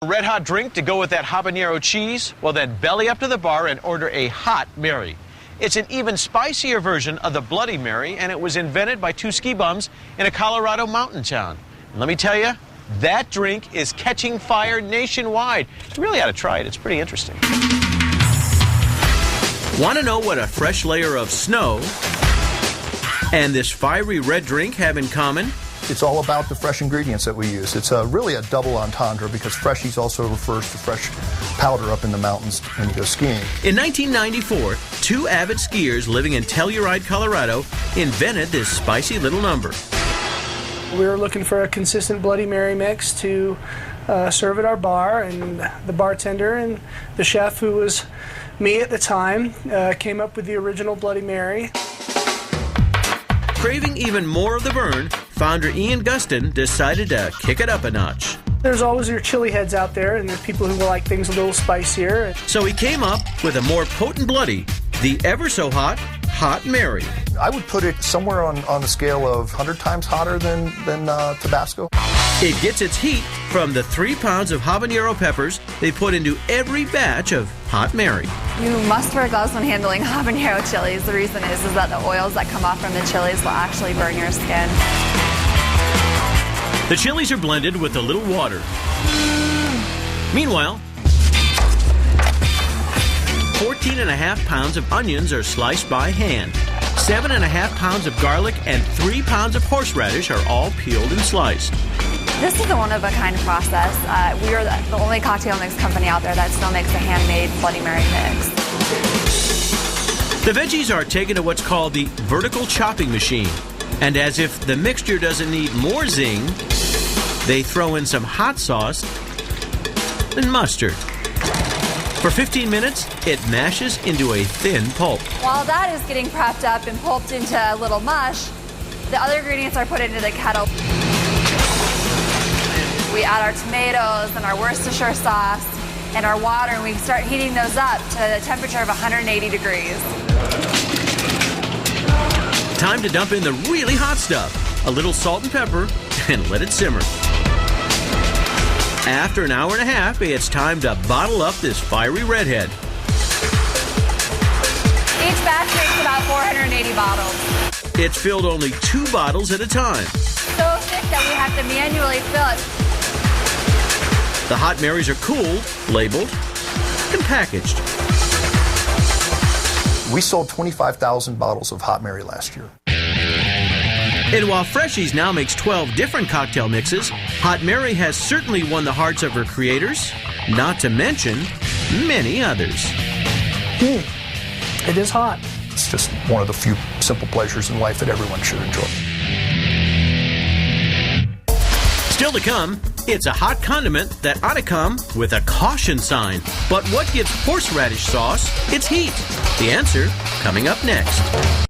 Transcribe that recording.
A red hot drink to go with that habanero cheese? Well, then belly up to the bar and order a Hot Mary. It's an even spicier version of the Bloody Mary, and it was invented by two ski bums in a Colorado mountain town. And let me tell you, that drink is catching fire nationwide. You really ought to try it. It's pretty interesting. Want to know what a fresh layer of snow and this fiery red drink have in common? It's all about the fresh ingredients that we use. It's really a double entendre because Freshies also refers to fresh powder up in the mountains when you go skiing. In 1994, two avid skiers living in Telluride, Colorado, invented this spicy little number. We were looking for a consistent Bloody Mary mix to serve at our bar, and the bartender and the chef, who was me at the time, came up with the original Bloody Mary. Craving even more of the burn, founder Ian Gustin decided to kick it up a notch. There's always your chili heads out there, and there's people who like things a little spicier. So he came up with a more potent bloody, the ever so hot Hot Mary. I would put it somewhere on the scale of 100 times hotter than Tabasco. It gets its heat from the 3 pounds of habanero peppers they put into every batch of Hot Mary. You must wear gloves when handling habanero chilies. The reason is that the oils that come off from the chilies will actually burn your skin. The chilies are blended with a little water. Meanwhile, 14.5 pounds of onions are sliced by hand. 7.5 pounds of garlic and 3 pounds of horseradish are all peeled and sliced. This is a one-of-a-kind process. We are the only cocktail mix company out there that still makes a handmade Bloody Mary mix. The veggies are taken to what's called the vertical chopping machine. And as if the mixture doesn't need more zing, they throw in some hot sauce and mustard. For 15 minutes, it mashes into a thin pulp. While that is getting prepped up and pulped into a little mush, the other ingredients are put into the kettle. We add our tomatoes and our Worcestershire sauce and our water, and we start heating those up to the temperature of 180 degrees. Time to dump in the really hot stuff, a little salt and pepper, and let it simmer. After an hour and a half, it's time to bottle up this fiery redhead. Each batch makes about 480 bottles. It's filled only 2 bottles at a time. So thick that we have to manually fill it. The Hot Marys are cooled, labeled, and packaged. We sold 25,000 bottles of Hot Mary last year. And while Freshies now makes 12 different cocktail mixes, Hot Mary has certainly won the hearts of her creators, not to mention many others. It is hot. It's just one of the few simple pleasures in life that everyone should enjoy. Still to come, it's a hot condiment that ought to come with a caution sign. But what gives horseradish sauce its heat? The answer coming up next.